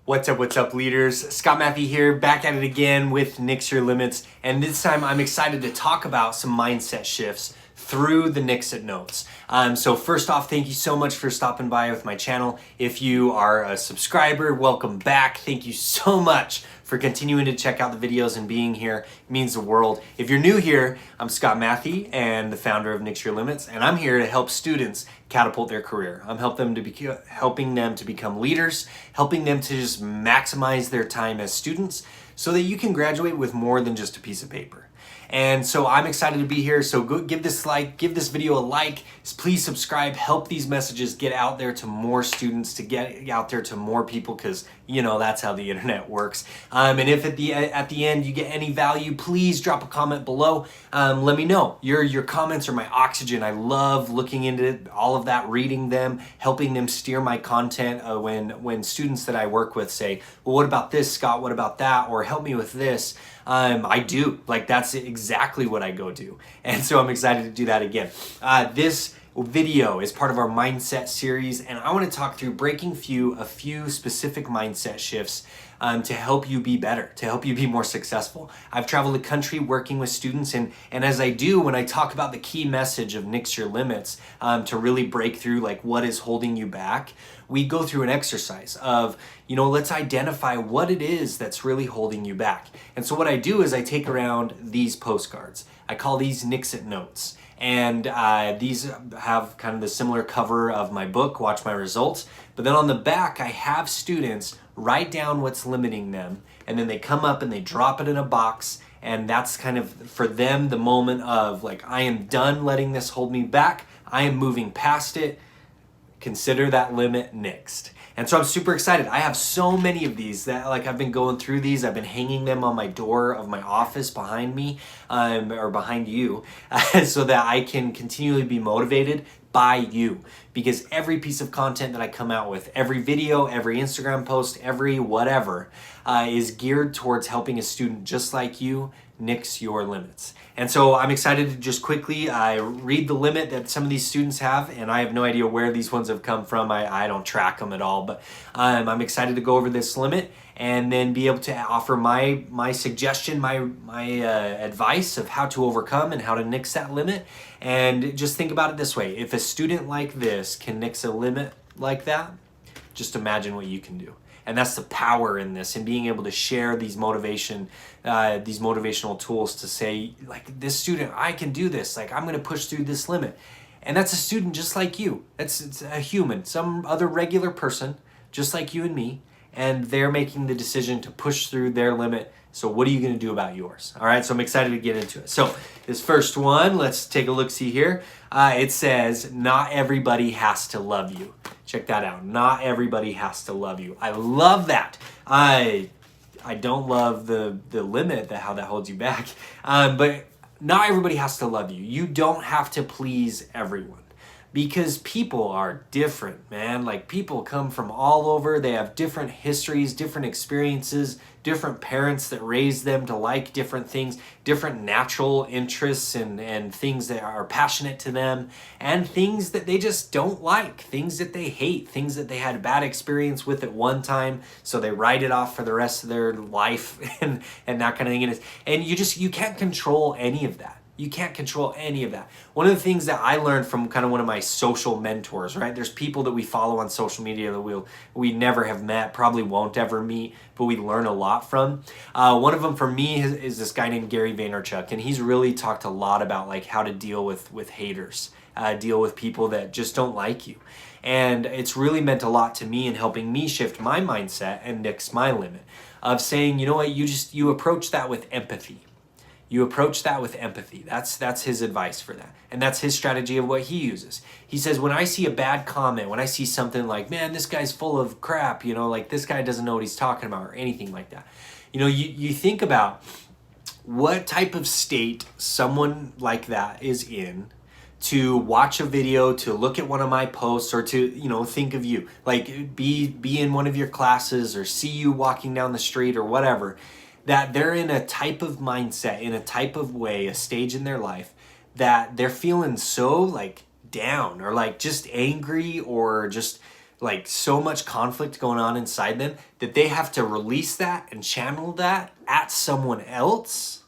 What's up, leaders? Scott Matthew here, back at it again with NIX Your Limits, and this time I'm excited to talk about some mindset shifts through the NIX IT Notes. So first off, thank you so much for stopping by with my channel. If you are a subscriber, welcome back. Thank you so much for continuing to check out the videos and being here. It means the world. If you're new here, I'm Scott Matthew and the founder of NIX Your Limits, and I'm here to help students catapult their career. I'm helping them to become leaders, helping them to just maximize their time as students so that you can graduate with more than just a piece of paper. And so I'm excited to be here. So go give this video a like, please subscribe, help these messages get out there to more students, to get out there to more people, because you know that's how the internet works. And if at the end you get any value, please drop a comment below. Let me know. Your comments are my oxygen. I love looking into all of that, reading them, helping them steer my content. When students that I work with say, well, what about this, Scott? What about that? Or help me with this. I do. Like, that's exactly what I go do. And so I'm excited to do that again. This video is part of our mindset series, and I want to talk through breaking a few specific mindset shifts to help you be better, to help you be more successful. I've traveled the country working with students, and as I do, when I talk about the key message of NIX Your Limits, to really break through like what is holding you back, we go through an exercise of, let's identify what it is that's really holding you back. And so what I do is I take around these postcards. I call these NIX IT Notes. And these have kind of the similar cover of my book, Watch My Results. But then on the back, I have students write down what's limiting them, and then they come up and they drop it in a box. And that's kind of, for them, the moment of like, I am done letting this hold me back. I am moving past it. Consider that limit nixed. And so I'm super excited. I have so many of these that I've been going through these. I've been hanging them on my door of my office behind me, or behind you, so that I can continually be motivated by you. Because every piece of content that I come out with, every video, every Instagram post, every whatever, is geared towards helping a student just like you NIX your limits. And so I'm excited to just quickly read the limit that some of these students have, and I have no idea where these ones have come from. I don't track them at all, but I'm excited to go over this limit and then be able to offer my suggestion, my advice of how to overcome and how to NIX that limit. And just think about it this way. If a student like this can NIX a limit like that, just imagine what you can do. And that's the power in this, and being able to share these motivational tools to say, like, this student, I can do this. Like, I'm going to push through this limit. And that's a student just like you. It's a human, some other regular person, just like you and me. And they're making the decision to push through their limit. So what are you going to do about yours? All right, so I'm excited to get into it. So this first one, let's take a look-see here. It says, not everybody has to love you. Check that out. Not everybody has to love you. I love that. I don't love the limit, how that holds you back. But not everybody has to love you. You don't have to please everyone. Because people are different, man. Like, people come from all over. They have different histories, different experiences, different parents that raised them to like different things, different natural interests and things that are passionate to them, and things that they just don't like, things that they hate, things that they had a bad experience with at one time, so they write it off for the rest of their life and that kind of thing. And you can't control any of that. You can't control any of that. One of the things that I learned from kind of one of my social mentors, right? There's people that we follow on social media that we never have met, probably won't ever meet, but we learn a lot from. One of them for me is this guy named Gary Vaynerchuk, and he's really talked a lot about like how to deal with haters, deal with people that just don't like you. And it's really meant a lot to me in helping me shift my mindset and NIX my limit of saying, you know what, you approach that with empathy. You approach that with empathy. That's his advice for that. And that's his strategy of what he uses. He says, when I see a bad comment, when I see something like, man, this guy's full of crap, like this guy doesn't know what he's talking about or anything like that. You think about what type of state someone like that is in to watch a video, to look at one of my posts, or to, think of you. Like, be in one of your classes or see you walking down the street or whatever. That they're in a type of mindset, in a type of way, a stage in their life that they're feeling so like down or like just angry or just like so much conflict going on inside them that they have to release that and channel that at someone else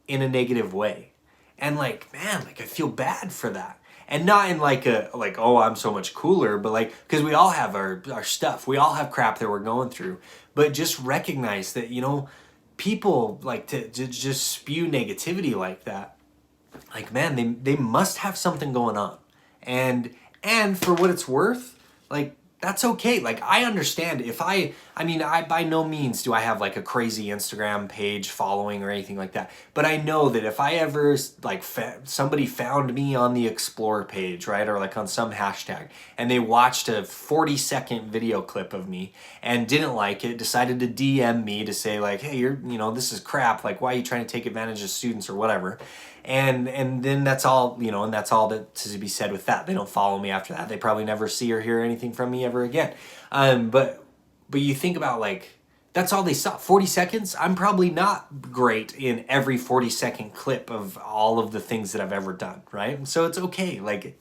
in a negative way. And like, man, like I feel bad for that. And not in like a, like, oh, I'm so much cooler, but like, because we all have our stuff. We all have crap that we're going through. But just recognize that, you know, people like to just spew negativity like that. Like, man, they must have something going on. And for what it's worth, like, that's okay. Like, I understand if I mean, I by no means do I have like a crazy Instagram page following or anything like that. But I know that if I ever like somebody found me on the Explore page, right? Or like on some hashtag, and they watched a 40-second video clip of me and didn't like it, decided to DM me to say like, hey, you know, this is crap. Like, why are you trying to take advantage of students or whatever? And then that's all, you know, and that's all that to be said with that. They don't follow me after that. They probably never see or hear anything from me ever again. But you think about like, that's all they saw. 40 seconds? I'm probably not great in every 40-second clip of all of the things that I've ever done, right? So it's okay. Like,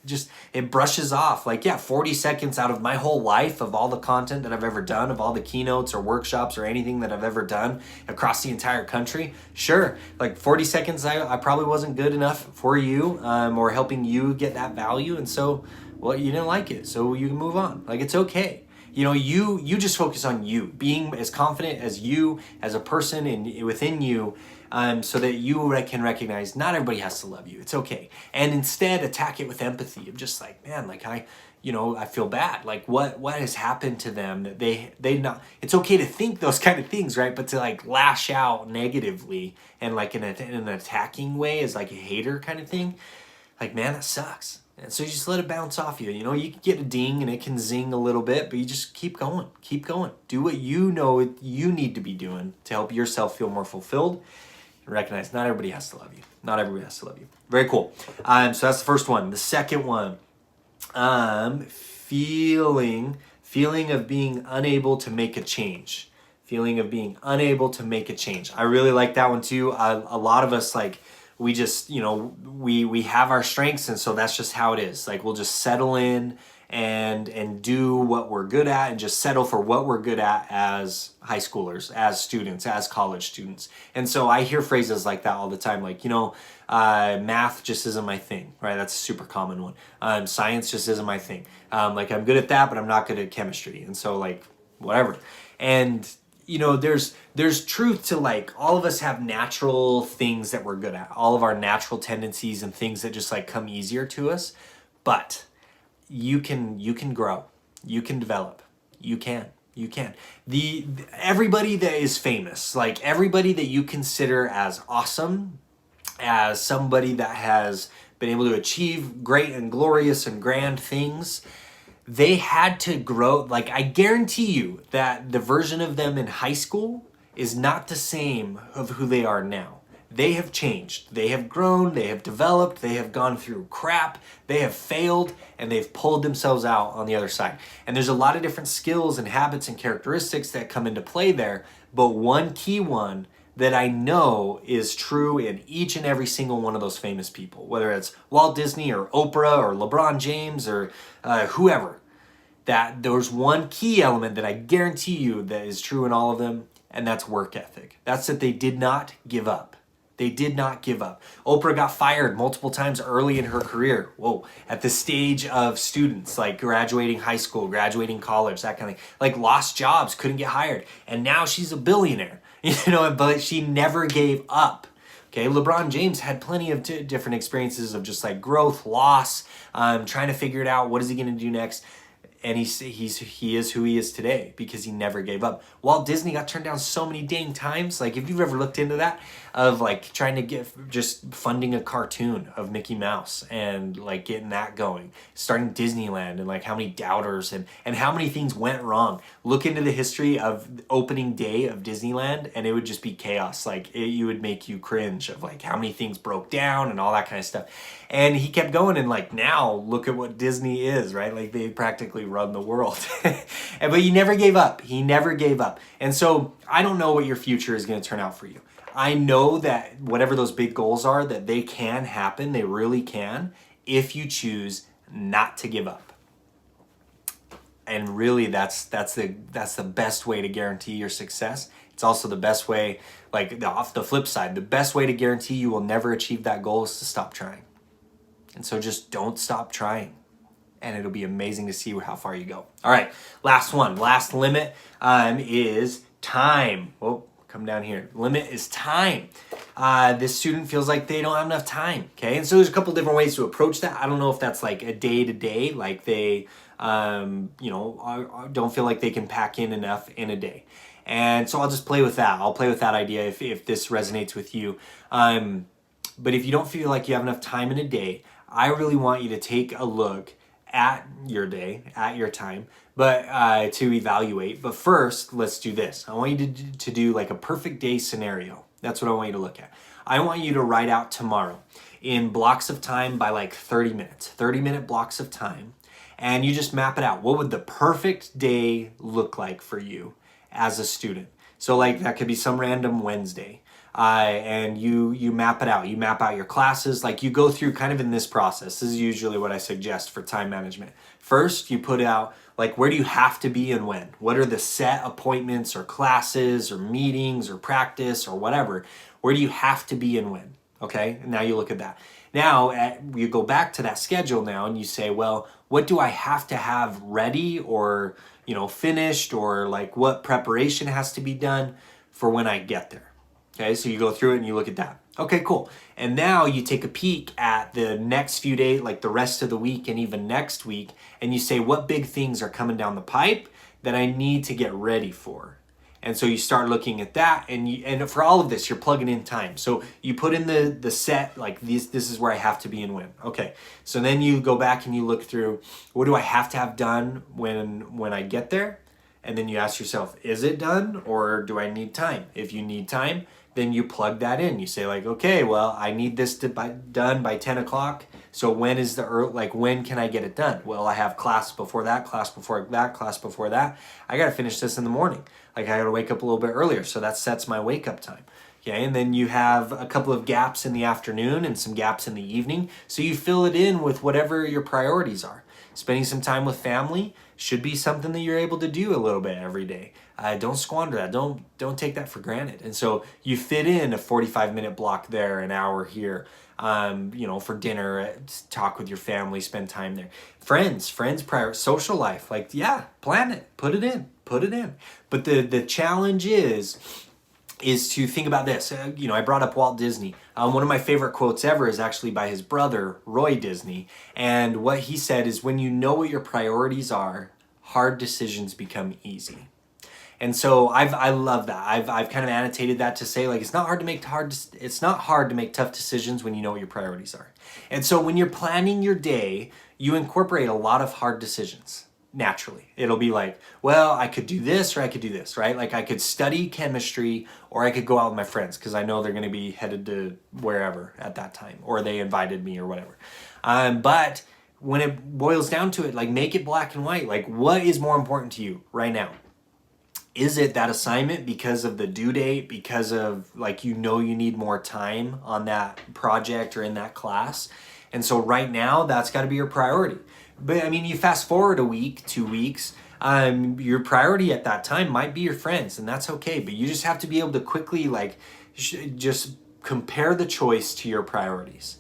it brushes off. Like, yeah, 40 seconds out of my whole life of all the content that I've ever done, of all the keynotes or workshops or anything that I've ever done across the entire country. Sure, like 40 seconds, I probably wasn't good enough for you or helping you get that value. And so, well, you didn't like it. So you can move on. Like, it's okay. You know, you just focus on you, being as confident as you, as a person and within you, so that you can recognize not everybody has to love you. It's okay. And instead attack it with empathy of just like, man, like I feel bad. Like what has happened to them that they not, it's okay to think those kind of things, right? But to like lash out negatively and like in an attacking way as like a hater kind of thing, like, man, that sucks. And so you just let it bounce off you. You know, you can get a ding and it can zing a little bit, but you just keep going. Keep going. Do what you know you need to be doing to help yourself feel more fulfilled. And recognize not everybody has to love you. Not everybody has to love you. Very cool. So that's the first one. The second one, feeling of being unable to make a change. Feeling of being unable to make a change. I really like that one too. A lot of us like, we just, you know, we have our strengths, and so that's just how it is. Like, we'll just settle in and do what we're good at and just settle for what we're good at as high schoolers, as students, as college students. And so I hear phrases like that all the time, like, you know, math just isn't my thing, right? That's a super common one. Science just isn't my thing. Like, I'm good at that, but I'm not good at chemistry. And so, like, whatever. And you know, there's truth to like all of us have natural things that we're good at, all of our natural tendencies and things that just like come easier to us. But you can grow, you can develop, you can. Everybody that is famous, like everybody that you consider as awesome, as somebody that has been able to achieve great and glorious and grand things, they had to grow. Like, I guarantee you that the version of them in high school is not the same of who they are now. They have changed. They have grown. They have developed. They have gone through crap. They have failed, and they've pulled themselves out on the other side. And there's a lot of different skills and habits and characteristics that come into play there. But one key one that I know is true in each and every single one of those famous people, whether it's Walt Disney or Oprah or LeBron James or whoever, that there's one key element that I guarantee you that is true in all of them, and that's work ethic. That's that they did not give up. They did not give up. Oprah got fired multiple times early in her career. Whoa, at the stage of students, like graduating high school, graduating college, that kind of thing. Like lost jobs, couldn't get hired. And now she's a billionaire, you know, but she never gave up. Okay, LeBron James had plenty of different experiences of just like growth, loss, trying to figure it out. What is he going to do next? And he is who he is today because he never gave up. Walt Disney got turned down so many dang times. Like, if you've ever looked into that, of like trying to get just funding a cartoon of Mickey Mouse and like getting that going, starting Disneyland, and like how many doubters and how many things went wrong. Look into the history of opening day of Disneyland, and it would just be chaos. Like, you would make you cringe of like how many things broke down and all that kind of stuff. And he kept going, and like now look at what Disney is, right? Like, they practically run the world. But he never gave up. He never gave up. And so I don't know what your future is going to turn out for you. I know that whatever those big goals are, that they can happen. They really can, if you choose not to give up. And really that's the best way to guarantee your success. It's also the best way, like off the flip side, the best way to guarantee you will never achieve that goal is to stop trying. And so just don't stop trying, and it'll be amazing to see how far you go. All right, last one, last limit is time. Oh, come down here. Limit is time. This student feels like they don't have enough time. Okay, and so there's a couple different ways to approach that. I don't know if that's like a day to day, like they, don't feel like they can pack in enough in a day. And so I'll just play with that. I'll play with that idea if this resonates with you. But if you don't feel like you have enough time in a day, I really want you to take a look at your day, at your time, but to evaluate. But first, let's do this. I want you to do like a perfect day scenario. That's what I want you to look at. I want you to write out tomorrow in blocks of time by like 30 minutes, 30-minute blocks of time, and you just map it out. What would the perfect day look like for you as a student? So like that could be some random Wednesday. And you map it out. You map out your classes. Like you go through kind of in this process. This is usually what I suggest for time management. First, you put out like where do you have to be and when? What are the set appointments or classes or meetings or practice or whatever? Where do you have to be and when? Okay, and now you look at that. Now you go back to that schedule now and you say, well, what do I have to have ready or finished, or like what preparation has to be done for when I get there? Okay, so you go through it and you look at that. Okay, cool. And now you take a peek at the next few days, like the rest of the week and even next week, and you say, what big things are coming down the pipe that I need to get ready for? And so you start looking at that, and for all of this, you're plugging in time. So you put in the set, like this is where I have to be and when. Okay, so then you go back and you look through, what do I have to have done when I get there? And then you ask yourself, is it done or do I need time? If you need time, then you plug that in. You say like, okay, well, I need this to be done by 10 o'clock. So when is when can I get it done? Well, I have class before that, class before that, class before that. I got to finish this in the morning. Like I got to wake up a little bit earlier. So that sets my wake up time. Okay, and then you have a couple of gaps in the afternoon and some gaps in the evening. So you fill it in with whatever your priorities are. Spending some time with family should be something that you're able to do a little bit every day. Don't squander that. Don't take that for granted. And so you fit in a 45-minute block there, an hour here, for dinner, talk with your family, spend time there. Friends, social life. Like, yeah, plan it, put it in. But the challenge is to think about this. I brought up Walt Disney. One of my favorite quotes ever is actually by his brother, Roy Disney. And what he said is, when you know what your priorities are, hard decisions become easy. And so I love that. I've kind of annotated that to say, like, it's not hard to make tough decisions when you know what your priorities are. And so when you're planning your day, you incorporate a lot of hard decisions. Naturally, it'll be like, well, I could do this or I could do this, right? Like I could study chemistry or I could go out with my friends because I know they're going to be headed to wherever at that time, or they invited me or whatever. But when it boils down to it, like, make it black and white. Like, what is more important to you right now? Is it that assignment because of the due date, because of you need more time on that project or in that class? And so right now, that's got to be your priority. But I mean, you fast forward a week, 2 weeks, your priority at that time might be your friends, and that's okay. But you just have to be able to quickly just compare the choice to your priorities.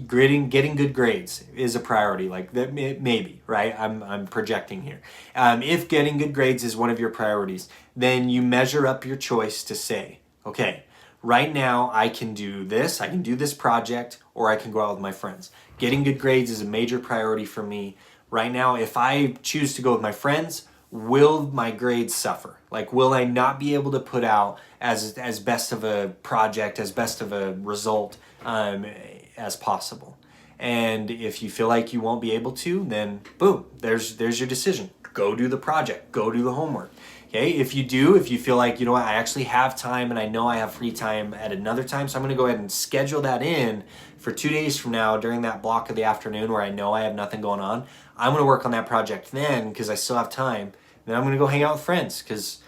Getting good grades is a priority, like that, maybe, right? I'm projecting here. If getting good grades is one of your priorities, then you measure up your choice to say, okay, right now I can do this project, or I can go out with my friends. Getting good grades is a major priority for me. Right now, if I choose to go with my friends, will my grades suffer? Like, will I not be able to put out as best of a project, as best of a result as possible? And if you feel like you won't be able to, then boom, there's your decision. Go do the project, go do the homework. Okay, if you feel like, I actually have time and I know I have free time at another time, so I'm going to go ahead and schedule that in for 2 days from now during that block of the afternoon where I know I have nothing going on. I'm going to work on that project then because I still have time. Then I'm going to go hang out with friends because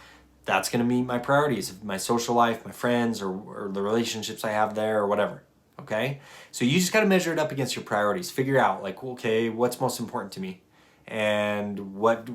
that's going to meet my priorities, my social life, my friends, or the relationships I have there or whatever. Okay? So you just got to measure it up against your priorities. Figure out, okay, what's most important to me? and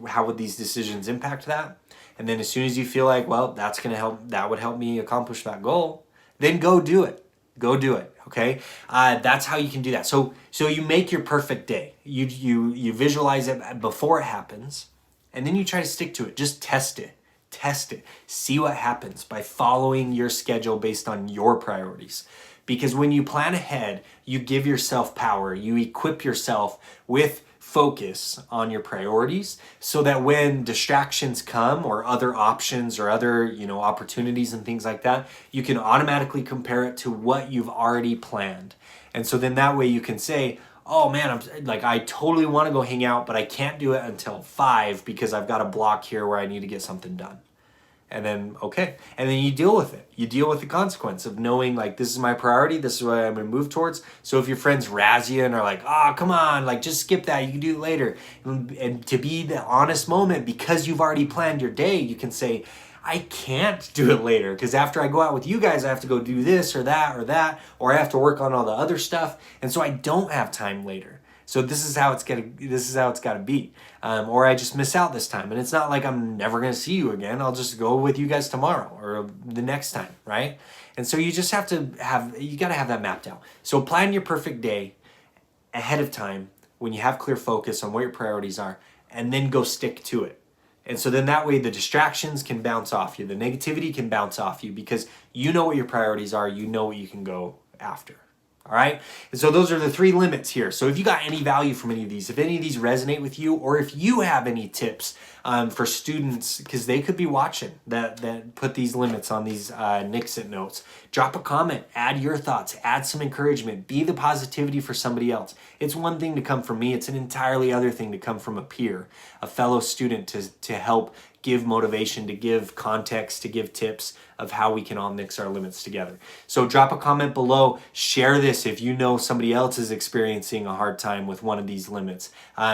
how would these decisions impact that? And then as soon as you feel like, well, that's going to help, that would help me accomplish that goal, then go do it. Go do it. Okay. That's how you can do that. So you make your perfect day. You visualize it before it happens, and then you try to stick to it. Just test it. Test it. See what happens by following your schedule based on your priorities. Because when you plan ahead, you give yourself power. You equip yourself with focus on your priorities so that when distractions come or other options or other, opportunities and things like that, you can automatically compare it to what you've already planned. And so then that way you can say, oh man, I totally want to go hang out, but I can't do it until 5 because I've got a block here where I need to get something done. And then, okay. And then you deal with it. You deal with the consequence of knowing, like, this is my priority. This is what I'm going to move towards. So if your friends razz you and are like, oh, come on, like, just skip that. You can do it later. And to be the honest moment, because you've already planned your day, you can say, I can't do it later because after I go out with you guys, I have to go do this or that, or I have to work on all the other stuff. And so I don't have time later. So this is how it's got to be. Or I just miss out this time. And it's not like I'm never going to see you again. I'll just go with you guys tomorrow or the next time, right? And so you just you got to have that mapped out. So plan your perfect day ahead of time when you have clear focus on what your priorities are, and then go stick to it. And so then that way the distractions can bounce off you. The negativity can bounce off you because you know what your priorities are. You know what you can go after. All right. And so those are the 3 limits here. So if you got any value from any of these, if any of these resonate with you, or if you have any tips for students, because they could be watching that put these limits on these NIX IT notes, drop a comment, add your thoughts, add some encouragement, be the positivity for somebody else. It's one thing to come from me. It's an entirely other thing to come from a peer, a fellow student to help give motivation, to give context, to give tips of how we can all nix our limits together. So drop a comment below, share this if you know somebody else is experiencing a hard time with one of these limits.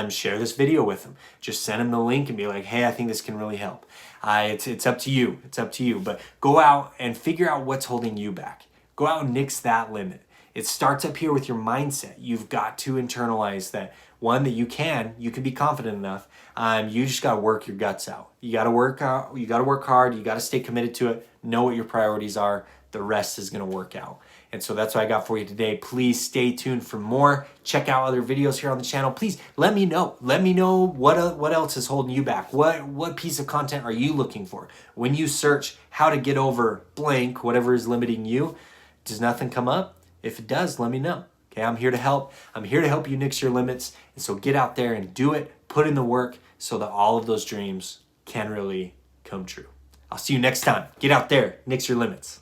Share this video with them. Just send them the link and be like, hey, I think this can really help. It's up to you. It's up to you. But go out and figure out what's holding you back. Go out and nix that limit. It starts up here with your mindset. You've got to internalize that, one, that you can be confident enough. You just got to work your guts out. You got to work out. You got to work hard. You got to stay committed to it. Know what your priorities are. The rest is going to work out. And so that's what I got for you today. Please stay tuned for more. Check out other videos here on the channel. Please let me know. Let me know what else is holding you back. What piece of content are you looking for? When you search how to get over blank, whatever is limiting you, does nothing come up? If it does, let me know. Okay, I'm here to help. I'm here to help you nix your limits. And so get out there and do it. Put in the work so that all of those dreams can really come true. I'll see you next time. Get out there, nix your limits.